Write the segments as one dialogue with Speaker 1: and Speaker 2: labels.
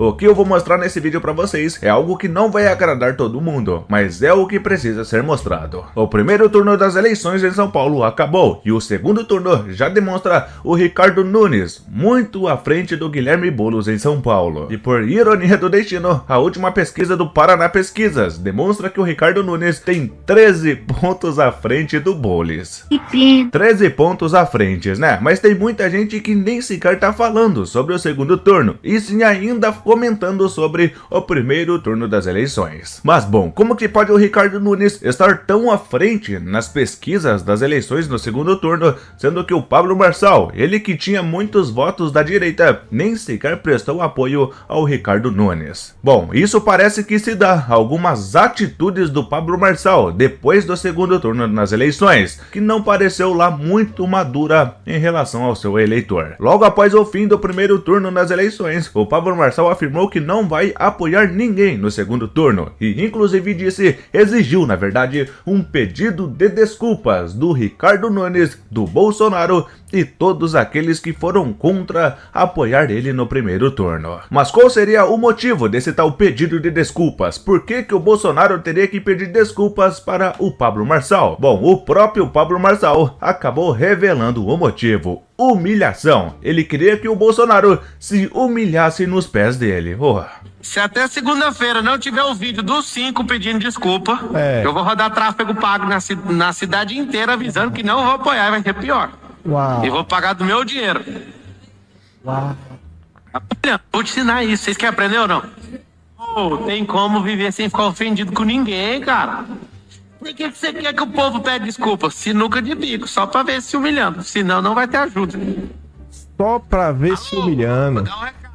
Speaker 1: O que eu vou mostrar nesse vídeo pra vocês é algo que não vai agradar todo mundo, mas é o que precisa ser mostrado. O primeiro turno das eleições em São Paulo acabou, e o segundo turno já demonstra o Ricardo Nunes muito à frente do Guilherme Boulos em São Paulo. E por ironia do destino, a última pesquisa do Paraná Pesquisas demonstra que o Ricardo Nunes tem 13 pontos à frente do Boulos. 13 pontos à frente, né? Mas tem muita gente que nem sequer tá falando sobre o segundo turno, e sim ainda comentando sobre o primeiro turno das eleições. Mas bom, como que pode o Ricardo Nunes estar tão à frente nas pesquisas das eleições no segundo turno, sendo que o Pablo Marçal, ele que tinha muitos votos da direita, nem sequer prestou apoio ao Ricardo Nunes? Bom, isso parece que se dá a algumas atitudes do Pablo Marçal depois do segundo turno nas eleições, que não pareceu lá muito madura em relação ao seu eleitor. Logo após o fim do primeiro turno nas eleições, o Pablo Marçal afirmou que não vai apoiar ninguém no segundo turno e inclusive exigiu na verdade um pedido de desculpas do Ricardo Nunes, do Bolsonaro e todos aqueles que foram contra apoiar ele no primeiro turno. Mas qual seria o motivo desse tal pedido de desculpas? Por que o Bolsonaro teria que pedir desculpas para o Pablo Marçal? Bom, o próprio Pablo Marçal acabou revelando o motivo: humilhação. Ele queria que o Bolsonaro se humilhasse nos pés dele.
Speaker 2: Se até segunda-feira não tiver o vídeo dos 5 pedindo desculpa, eu vou rodar tráfego pago na cidade inteira avisando que não vou apoiar, vai ser pior.
Speaker 3: Uau.
Speaker 2: E vou pagar do meu dinheiro.
Speaker 3: Uau.
Speaker 2: Vou te ensinar isso. Vocês querem aprender ou não? Tem como viver sem ficar ofendido com ninguém, cara. Por que você quer que o povo pede desculpa? Sinuca de bico, só pra ver se humilhando. Senão não vai ter ajuda.
Speaker 3: Só pra ver se humilhando.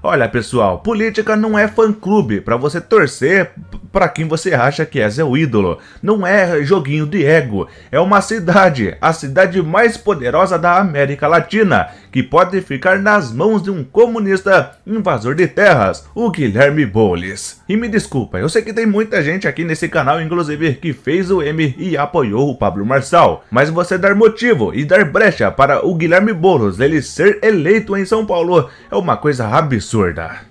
Speaker 1: Olha pessoal, política não é fã-clube pra você torcer pra quem você acha que é seu ídolo. Não é joguinho de ego, é uma cidade, a cidade mais poderosa da América Latina, que pode ficar nas mãos de um comunista invasor de terras, o Guilherme Boulos. E me desculpa, eu sei que tem muita gente aqui nesse canal, inclusive, que fez o M e apoiou o Pablo Marçal, mas você dar motivo e dar brecha para o Guilherme Boulos ele ser eleito em São Paulo é uma coisa absurda.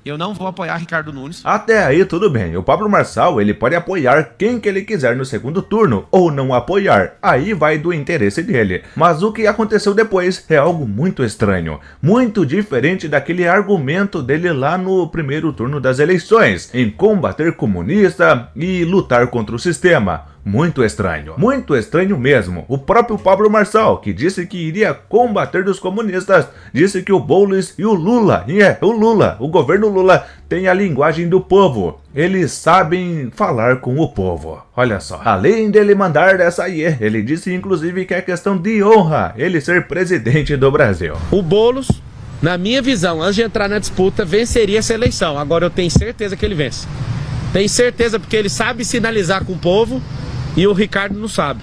Speaker 4: Eu não vou apoiar Ricardo Nunes.
Speaker 1: Até aí tudo bem, o Pablo Marçal ele pode apoiar quem que ele quiser no segundo turno, ou não apoiar, aí vai do interesse dele. Mas o que aconteceu depois é algo muito estranho, muito diferente daquele argumento dele lá no primeiro turno das eleições, em combater comunista e lutar contra o sistema. Muito estranho mesmo. O próprio Pablo Marçal, que disse que iria combater os comunistas, disse que o Boulos e o Lula, o governo Lula, tem a linguagem do povo. Eles sabem falar com o povo. Olha só. Além dele mandar essa aí, ele disse inclusive que é questão de honra ele ser presidente do Brasil.
Speaker 4: O Boulos, na minha visão, antes de entrar na disputa, venceria essa eleição. Agora eu tenho certeza que ele vence. Tenho certeza porque ele sabe sinalizar com o povo. E o Ricardo não sabe.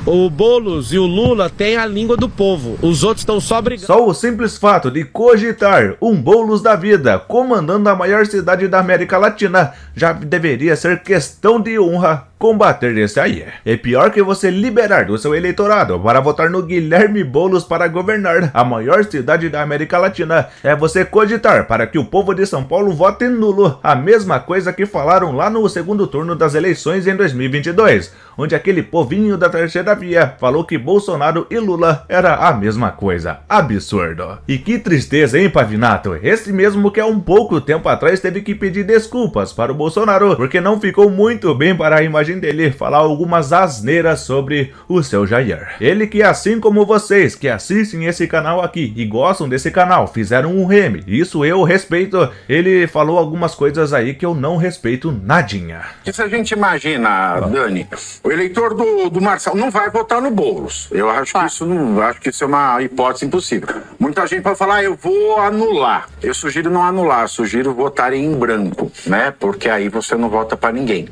Speaker 4: O Boulos e o Lula têm a língua do povo. Os outros estão só brigando.
Speaker 1: Só o simples fato de cogitar um Boulos da vida comandando a maior cidade da América Latina já deveria ser questão de honra combater esse aí. É pior que você liberar do seu eleitorado para votar no Guilherme Boulos para governar a maior cidade da América Latina. É você cogitar para que o povo de São Paulo vote nulo. A mesma coisa que falaram lá no segundo turno das eleições em 2022, onde aquele povinho da terceira via falou que Bolsonaro e Lula era a mesma coisa. Absurdo. E que tristeza, hein, Pavinato? Esse mesmo que há um pouco tempo atrás teve que pedir desculpas para o Bolsonaro, porque não ficou muito bem para a imagem dele falar algumas asneiras sobre o seu Jair. Ele que, assim como vocês que assistem esse canal aqui e gostam desse canal, fizeram um meme, isso eu respeito, ele falou algumas coisas aí que eu não respeito nadinha.
Speaker 5: Se a gente imagina, Dani, o eleitor do Marçal não vai votar no Boulos. Eu acho que isso é uma hipótese impossível. Muita gente pode falar, eu vou anular. Eu sugiro não anular, sugiro votar em branco, né? Porque aí você não vota para ninguém.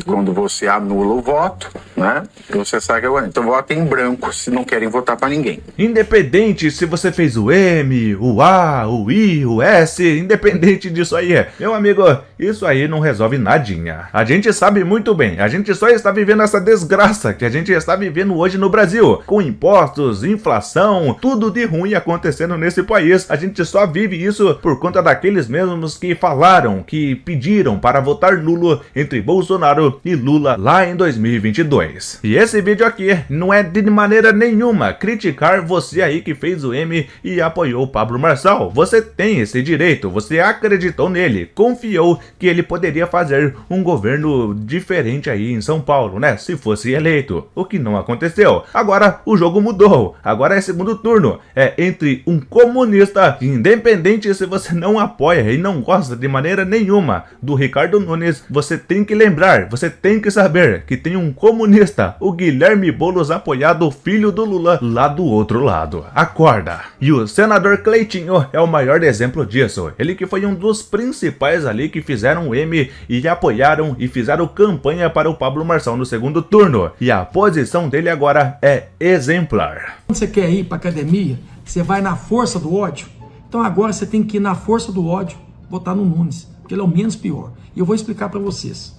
Speaker 5: Quando você você anula o voto, né? Você sabe que então votem em branco se não querem votar para ninguém.
Speaker 1: Independente se você fez o M, o A, o I, o S, independente disso aí, meu amigo, isso aí não resolve nadinha. A gente sabe muito bem, a gente só está vivendo essa desgraça que a gente está vivendo hoje no Brasil, com impostos, inflação, tudo de ruim acontecendo nesse país. A gente só vive isso por conta daqueles mesmos que falaram, que pediram para votar nulo entre Bolsonaro e Lula lá em 2022. E esse vídeo aqui não é de maneira nenhuma criticar você aí que fez o M e apoiou o Pablo Marçal. Você tem esse direito, você acreditou nele, confiou que ele poderia fazer um governo diferente aí em São Paulo, né? Se fosse eleito, o que não aconteceu. Agora o jogo mudou, agora é segundo turno, é entre um comunista, independente se você não apoia e não gosta de maneira nenhuma do Ricardo Nunes, você tem que lembrar, você tem que saber que tem um comunista, o Guilherme Boulos, apoiado o filho do Lula lá do outro lado. Acorda! E o senador Cleitinho é o maior exemplo disso. Ele que foi um dos principais ali que fizeram o M e apoiaram e fizeram campanha para o Pablo Marçal no segundo turno. E a posição dele agora é exemplar.
Speaker 6: Quando você quer ir para academia, você vai na força do ódio. Então agora você tem que ir na força do ódio, votar no Nunes, porque ele é o menos pior. E eu vou explicar para vocês.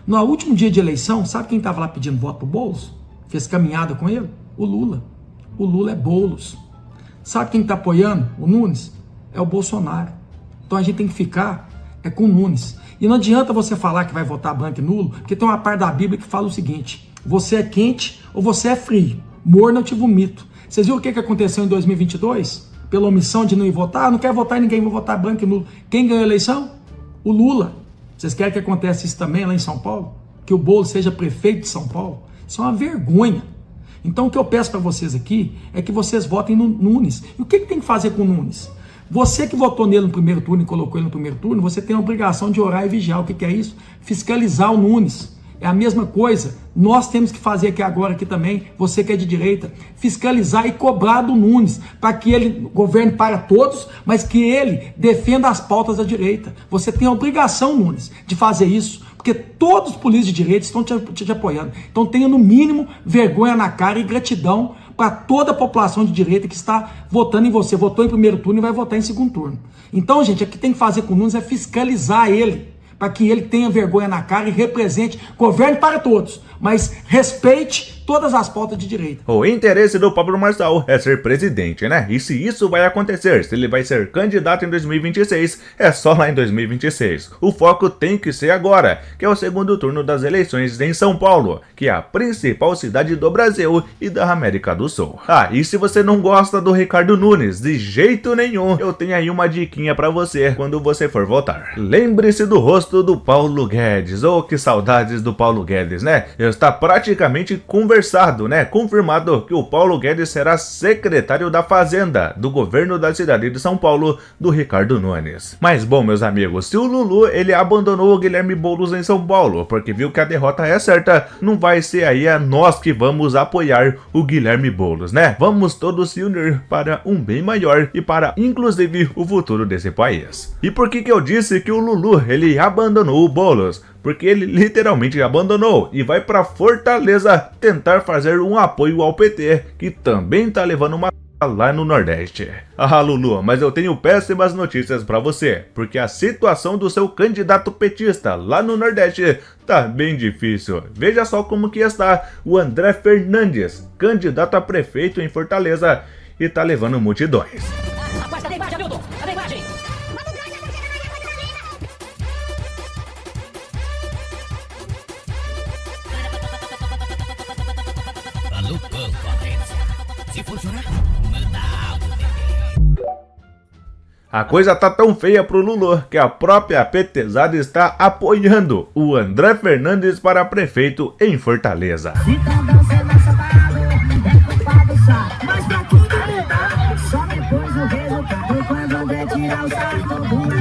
Speaker 6: No último dia de eleição, sabe quem estava lá pedindo voto pro Boulos? Fez caminhada com ele? O Lula. O Lula é Boulos. Sabe quem está apoiando o Nunes? É o Bolsonaro. Então a gente tem que ficar com o Nunes. E não adianta você falar que vai votar branco e nulo, porque tem uma parte da Bíblia que fala o seguinte: você é quente ou você é frio. Morno eu te vomito. Vocês viram o que aconteceu em 2022? Pela omissão de não ir votar? Não quer votar em ninguém, vou votar branco e nulo. Quem ganhou a eleição? O Lula. Vocês querem que aconteça isso também lá em São Paulo? Que o Boulos seja prefeito de São Paulo? Isso é uma vergonha. Então o que eu peço para vocês aqui é que vocês votem no Nunes. E o que tem que fazer com o Nunes? Você que votou nele no primeiro turno e colocou ele no primeiro turno, você tem a obrigação de orar e vigiar. O que é isso? Fiscalizar o Nunes. É a mesma coisa. Nós temos que fazer aqui agora aqui também, você que é de direita, fiscalizar e cobrar do Nunes, para que ele governe para todos, mas que ele defenda as pautas da direita. Você tem a obrigação, Nunes, de fazer isso, porque todos os políticos de direita estão te apoiando. Então tenha no mínimo vergonha na cara e gratidão para toda a população de direita que está votando em você. Votou em primeiro turno e vai votar em segundo turno. Então, gente, o que tem que fazer com o Nunes é fiscalizar ele, para que ele tenha vergonha na cara e represente, governe para todos, mas respeite todas as pautas de direita.
Speaker 1: O interesse do Pablo Marçal é ser presidente, né? E se isso vai acontecer, se ele vai ser candidato em 2026, é só lá em 2026. O foco tem que ser agora, que é o segundo turno das eleições em São Paulo, que é a principal cidade do Brasil e da América do Sul. Ah, e se você não gosta do Ricardo Nunes de jeito nenhum, eu tenho aí uma diquinha pra você quando você for votar. Lembre-se do rosto do Paulo Guedes. Oh, que saudades do Paulo Guedes, né? Está praticamente conversado, né? Confirmado que o Paulo Guedes será secretário da Fazenda do governo da cidade de São Paulo, do Ricardo Nunes. Mas bom, meus amigos, se o Lulu ele abandonou o Guilherme Boulos em São Paulo porque viu que a derrota é certa, não vai ser aí a nós que vamos apoiar o Guilherme Boulos, né? Vamos todos se unir para um bem maior e para inclusive o futuro desse país. E por que eu disse que o Lulu ele abandonou o Boulos? Porque ele literalmente abandonou e vai para Fortaleza tentar fazer um apoio ao PT, que também tá levando uma lá no Nordeste. Ah, Lulu, mas eu tenho péssimas notícias para você, porque a situação do seu candidato petista lá no Nordeste tá bem difícil. Veja só como que está o André Fernandes, candidato a prefeito em Fortaleza, e tá levando multidões.
Speaker 7: Rapaz, cadê a imagem, Hamilton? Cadê a imagem?
Speaker 8: Alô, concorrência. Se funcionar, manda algo.
Speaker 1: A coisa tá tão feia pro Lulu que a própria petezada está apoiando o André Fernandes para prefeito em Fortaleza.
Speaker 9: Mas pra tudo mudar, só depois do resultado, quando alguém tirar o sarro do mundo.